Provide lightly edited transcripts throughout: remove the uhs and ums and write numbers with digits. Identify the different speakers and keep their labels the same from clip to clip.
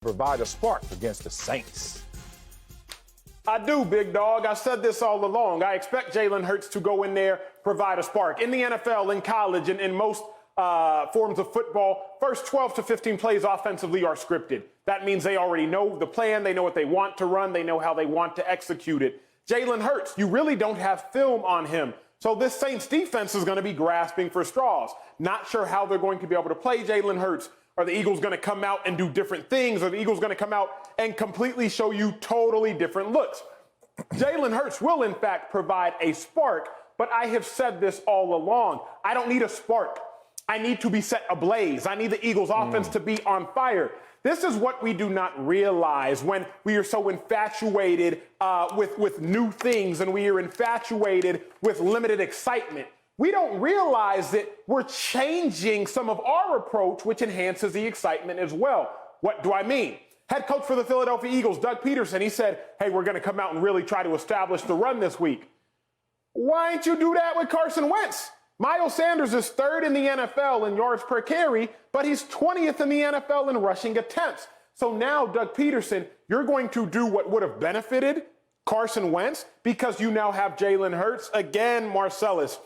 Speaker 1: provide a spark against the Saints?
Speaker 2: I do, big dog. I said this all along. I expect Jalen Hurts to go in there, provide a spark. In the NFL, in college, and in most forms of football, first 12 to 15 plays offensively are scripted. That means they already know the plan. They know what they want to run. They know how they want to execute it. Jalen Hurts, you really don't have film on him. So this Saints defense is going to be grasping for straws. Not sure how they're going to be able to play Jalen Hurts. Are the Eagles going to come out and do different things? Are the Eagles going to come out and completely show you totally different looks? Jalen Hurts will, in fact, provide a spark, but I have said this all along. I don't need a spark. I need to be set ablaze. I need the Eagles' offense to be on fire. This is what we do not realize when we are so infatuated with new things and we are infatuated with limited excitement. We don't realize that we're changing some of our approach, which enhances the excitement as well. What do I mean? Head coach for the Philadelphia Eagles, Doug Peterson, he said, hey, we're going to come out and really try to establish the run this week. Why don't you do that with Carson Wentz? Miles Sanders is third in the NFL in yards per carry, but he's 20th in the NFL in rushing attempts. So now, Doug Peterson, you're going to do what would have benefited Carson Wentz because you now have Jalen Hurts. Again, Marcellus.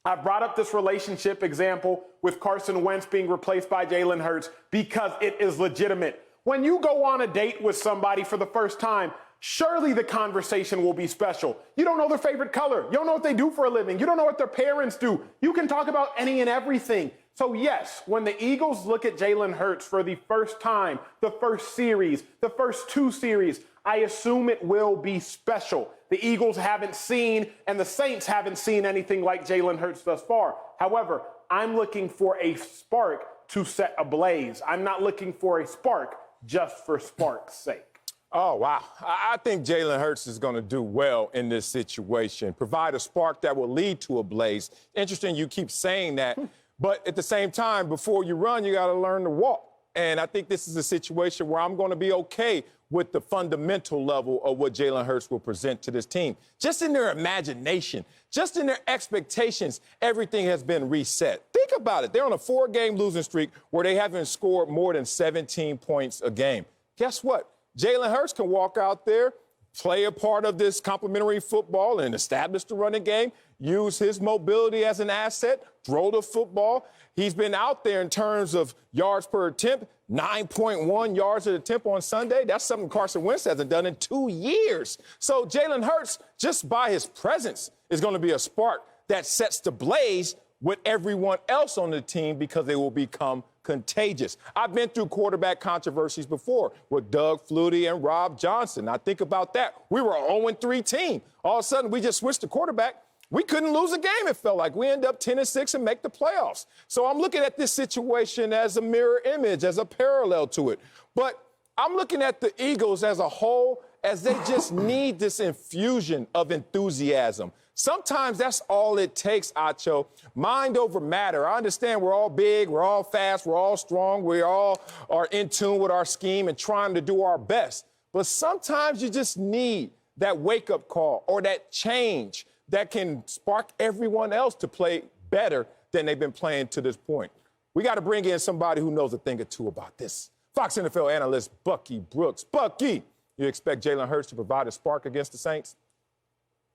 Speaker 2: I brought up this relationship example with Carson Wentz being replaced by Jalen Hurts because it is legitimate. When you go on a date with somebody for the first time, surely the conversation will be special. You don't know their favorite color. You don't know what they do for a living. You don't know what their parents do. You can talk about any and everything. So yes, when the Eagles look at Jalen Hurts for the first time, the first series, the first two series, I assume it will be special. The Eagles haven't seen and the Saints haven't seen anything like Jalen Hurts thus far. However, I'm looking for a spark to set ablaze. I'm not looking for a spark just for spark's sake.
Speaker 1: Oh, wow. I think Jalen Hurts is going to do well in this situation, provide a spark that will lead to a blaze. Interesting you keep saying that, but at the same time, before you run, you got to learn to walk. And I think this is a situation where I'm going to be okay with the fundamental level of what Jalen Hurts will present to this team. Just in their imagination, just in their expectations, everything has been reset. Think about it. They're on a 4-game losing streak where they haven't scored more than 17 points a game. Guess what? Jalen Hurts can walk out there, play a part of this complementary football and establish the running game, use his mobility as an asset, throw the football. He's been out there in terms of yards per attempt, 9.1 yards per attempt on Sunday. That's something Carson Wentz hasn't done in 2 years. So Jalen Hurts, just by his presence, is going to be a spark that sets the blaze with everyone else on the team because they will become contagious. I've been through quarterback controversies before with Doug Flutie and Rob Johnson. Now think about that. We were an 0-3 team. All of a sudden, we just switched the quarterback. We couldn't lose a game, it felt like. We ended up 10-6 and make the playoffs. So I'm looking at this situation as a mirror image, as a parallel to it. But I'm looking at the Eagles as a whole, as they just need this infusion of enthusiasm. Sometimes that's all it takes, Acho. Mind over matter. I understand we're all big, we're all fast, we're all strong, we all are in tune with our scheme and trying to do our best. But sometimes you just need that wake-up call or that change that can spark everyone else to play better than they've been playing to this point. We got to bring in somebody who knows a thing or two about this. Fox NFL analyst Bucky Brooks. Bucky, you expect Jalen Hurts to provide a spark against the Saints?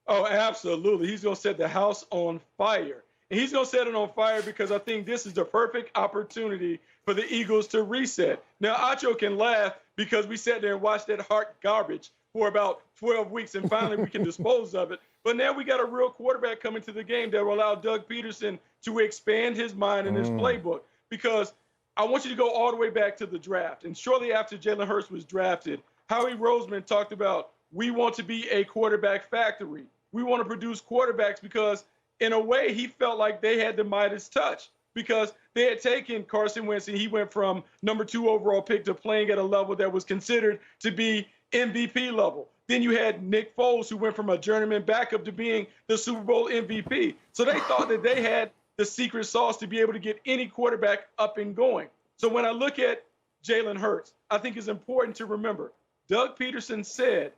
Speaker 3: Oh, absolutely. He's going to set the house on fire. And he's going to set it on fire because I think this is the perfect opportunity for the Eagles to reset. Now, Acho can laugh because we sat there and watched that Hart garbage for about 12 weeks, and finally we can dispose of it. But now we got a real quarterback coming to the game that will allow Doug Peterson to expand his mind and his playbook. Because I want you to go all the way back to the draft. And shortly after Jalen Hurts was drafted, Howie Roseman talked about, we want to be a quarterback factory. We want to produce quarterbacks because, in a way, he felt like they had the Midas touch because they had taken Carson Wentz and he went from number 2 overall pick to playing at a level that was considered to be MVP level. Then you had Nick Foles, who went from a journeyman backup to being the Super Bowl MVP. So they thought that they had the secret sauce to be able to get any quarterback up and going. So when I look at Jalen Hurts, I think it's important to remember, Doug Peterson said,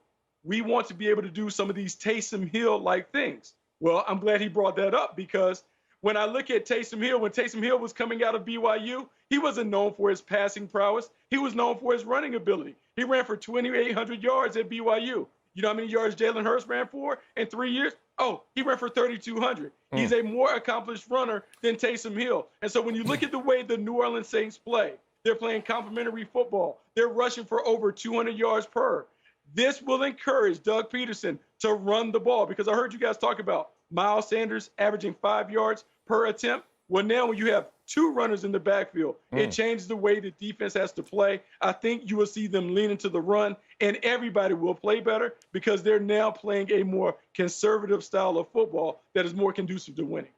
Speaker 3: we want to be able to do some of these Taysom Hill-like things. Well, I'm glad he brought that up because when I look at Taysom Hill, when Taysom Hill was coming out of BYU, he wasn't known for his passing prowess. He was known for his running ability. He ran for 2,800 yards at BYU. You know how many yards Jalen Hurts ran for in 3 years? Oh, he ran for 3,200. He's a more accomplished runner than Taysom Hill. And so when you look at the way the New Orleans Saints play, they're playing complementary football. They're rushing for over 200 yards per. This will encourage Doug Peterson to run the ball, because I heard you guys talk about Miles Sanders averaging 5 yards per attempt. Well, now when you have two runners in the backfield, it changes the way the defense has to play. I think you will see them lean into the run, and everybody will play better because they're now playing a more conservative style of football that is more conducive to winning.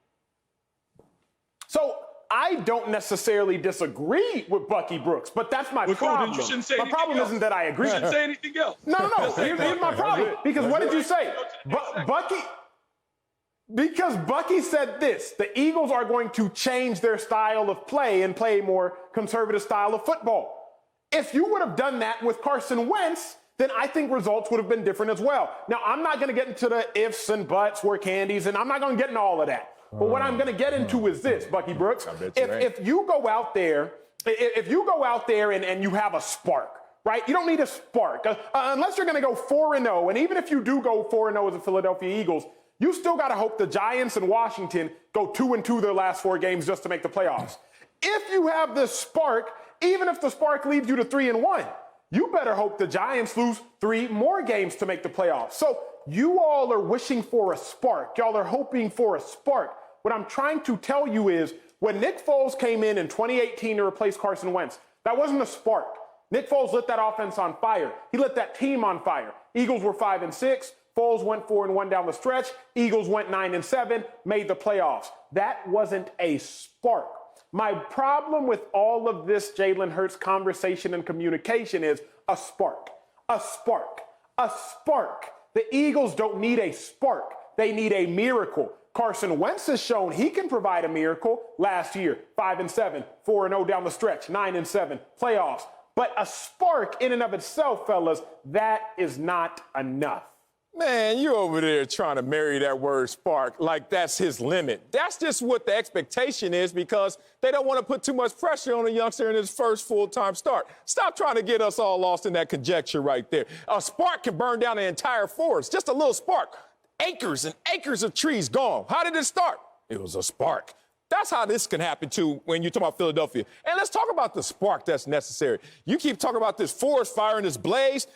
Speaker 2: So I don't necessarily disagree with Bucky Brooks, but that's my problem.
Speaker 3: You shouldn't say
Speaker 2: my problem
Speaker 3: else.
Speaker 2: isn't that I agree.
Speaker 3: You shouldn't say anything else.
Speaker 2: No. Here's my problem. Because what did you say? Because Bucky said this: the Eagles are going to change their style of play and play a more conservative style of football. If you would have done that with Carson Wentz, then I think results would have been different as well. Now, I'm not going to get into the ifs and buts, where candies, and I'm not going to get into all of that. But what I'm going to get into is this, Bucky Brooks. If you go out there, and you have a spark, right? You don't need a spark unless you're going to go 4-0. And even if you do go 4-0 as the Philadelphia Eagles, you still got to hope the Giants and Washington go 2-2 their last 4 games just to make the playoffs. If you have this spark, even if the spark leads you to 3-1, you better hope the Giants lose 3 more games to make the playoffs. So you all are wishing for a spark. Y'all are hoping for a spark. What I'm trying to tell you is when Nick Foles came in 2018 to replace Carson Wentz, that wasn't a spark. Nick Foles lit that offense on fire. He lit that team on fire. Eagles were 5-6. Foles went 4-1 down the stretch. Eagles went 9-7, made the playoffs. That wasn't a spark. My problem with all of this Jalen Hurts conversation and communication is a spark, a spark, a spark. The Eagles don't need a spark. They need a miracle. Carson Wentz has shown he can provide a miracle last year. 5-7, 4-0 down the stretch, 9-7, playoffs. But a spark in and of itself, fellas, that is not enough.
Speaker 1: Man, you over there trying to marry that word spark like that's his limit. That's just what the expectation is because they don't want to put too much pressure on a youngster in his first full-time start. Stop trying to get us all lost in that conjecture right there. A spark can burn down an entire forest, just a little spark. Acres and acres of trees gone. How did it start? It was a spark. That's how this can happen, too, when you talk about Philadelphia. And let's talk about the spark that's necessary. You keep talking about this forest fire and this blaze.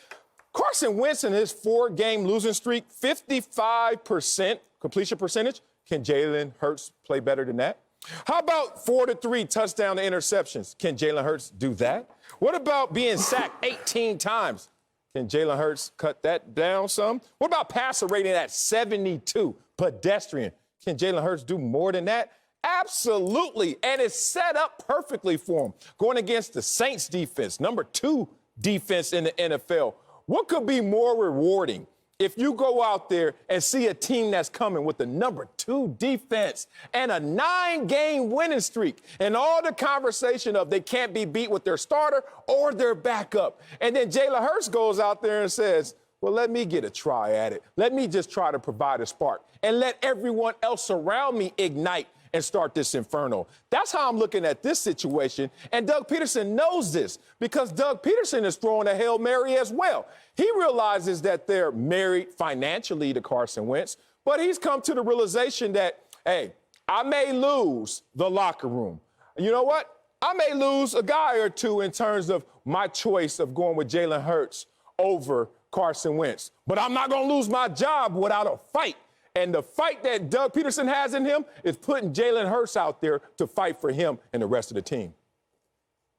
Speaker 1: Carson Wentz in his 4-game losing streak, 55% completion percentage. Can Jalen Hurts play better than that? How about 4-3 touchdown to interceptions? Can Jalen Hurts do that? What about being sacked 18 times? Can Jalen Hurts cut that down some? What about passer rating at 72? Pedestrian. Can Jalen Hurts do more than that? Absolutely. And it's set up perfectly for him. Going against the Saints defense, number 2 defense in the NFL. What could be more rewarding if you go out there and see a team that's coming with the number 2 defense and a 9-game winning streak and all the conversation of they can't be beat with their starter or their backup. And then Jalen Hurts goes out there and says, well, let me get a try at it. Let me just try to provide a spark and let everyone else around me ignite and start this inferno. That's how I'm looking at this situation. And Doug Peterson knows this because Doug Peterson is throwing a Hail Mary as well. He realizes that they're married financially to Carson Wentz, but he's come to the realization that, hey, I may lose the locker room. You know what? I may lose a guy or two in terms of my choice of going with Jalen Hurts over Carson Wentz, but I'm not going to lose my job without a fight. And the fight that Doug Peterson has in him is putting Jalen Hurts out there to fight for him and the rest of the team.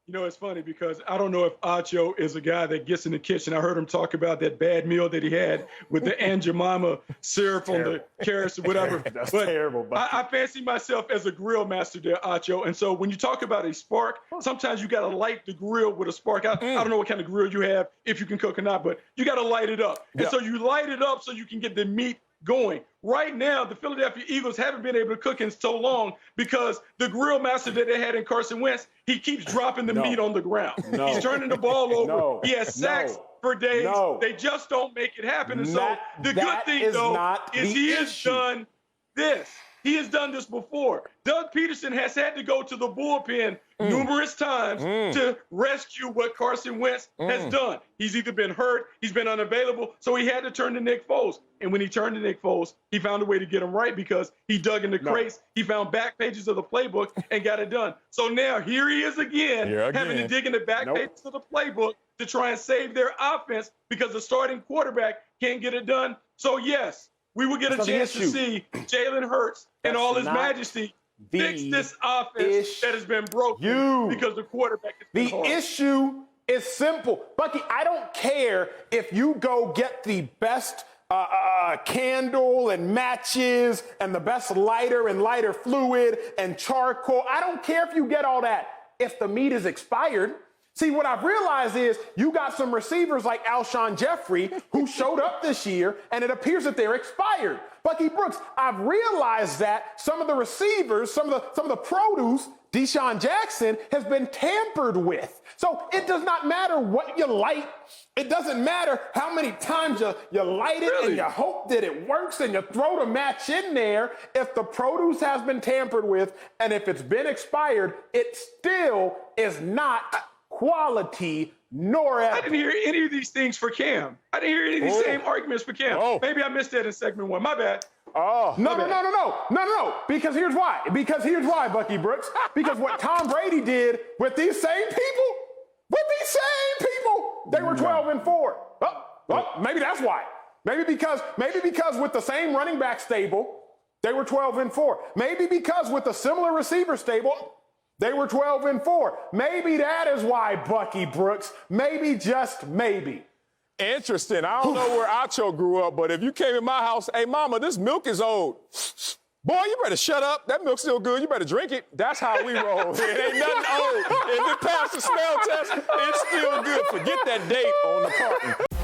Speaker 3: You know, it's funny because I don't know if Acho is a guy that gets in the kitchen. I heard him talk about that bad meal that he had with the Aunt Jemima syrup on the carrots or whatever.
Speaker 2: That's
Speaker 3: but
Speaker 2: terrible.
Speaker 3: I fancy myself as a grill master there, Acho. And so when you talk about a spark, sometimes you got to light the grill with a spark. I don't know what kind of grill you have, if you can cook or not, but you got to light it up. And so you light it up so you can get the meat going. Right now, the Philadelphia Eagles haven't been able to cook in so long because the grill master that they had in Carson Wentz, he keeps dropping the meat on the ground. He's turning the ball over. He has sacks for days. They just don't make it happen. And so the good thing, though, is he has done this. He has done this before. Doug Peterson has had to go to the bullpen numerous times to rescue what Carson Wentz has done. He's either been hurt, he's been unavailable, so he had to turn to Nick Foles. And when he turned to Nick Foles, he found a way to get him right because he dug in the crates, he found back pages of the playbook and got it done. So now here he is again, having to dig in the back pages of the playbook to try and save their offense because the starting quarterback can't get it done. So yes, we will get a chance to see Jalen Hurts in all his majesty fix this offense that has been broken because the quarterback has been hard.
Speaker 2: The issue is simple. Bucky, I don't care if you go get the best candle and matches and the best lighter and lighter fluid and charcoal. I don't care if you get all that. If the meat is expired. See, what I've realized is you got some receivers like Alshon Jeffrey who showed up this year, and it appears that they're expired. Bucky Brooks, I've realized that some of the receivers, some of the produce, Deshaun Jackson, has been tampered with. So it does not matter what you light. It doesn't matter how many times you light it and you hope that it works and you throw the match in there. If the produce has been tampered with and if it's been expired, it still is not quality nor ever.
Speaker 3: I didn't hear any of these things for Cam. I didn't hear any of these same arguments for Cam. Maybe I missed that in segment one. My bad.
Speaker 2: No. Because here's why. Bucky Brooks. Because what Tom Brady did with these same people, they were 12-4. Well, maybe that's why. Maybe because with the same running back stable, they were 12-4. Maybe because with a similar receiver stable, they were 12-4. Maybe that is why, Bucky Brooks. Maybe, just maybe.
Speaker 1: Interesting. I don't know where Acho grew up, but if you came in my house, hey, mama, this milk is old. Boy, you better shut up. That milk's still good. You better drink it. That's how we roll. It ain't nothing old. If it passed the smell test, it's still good. Forget that date on the carton.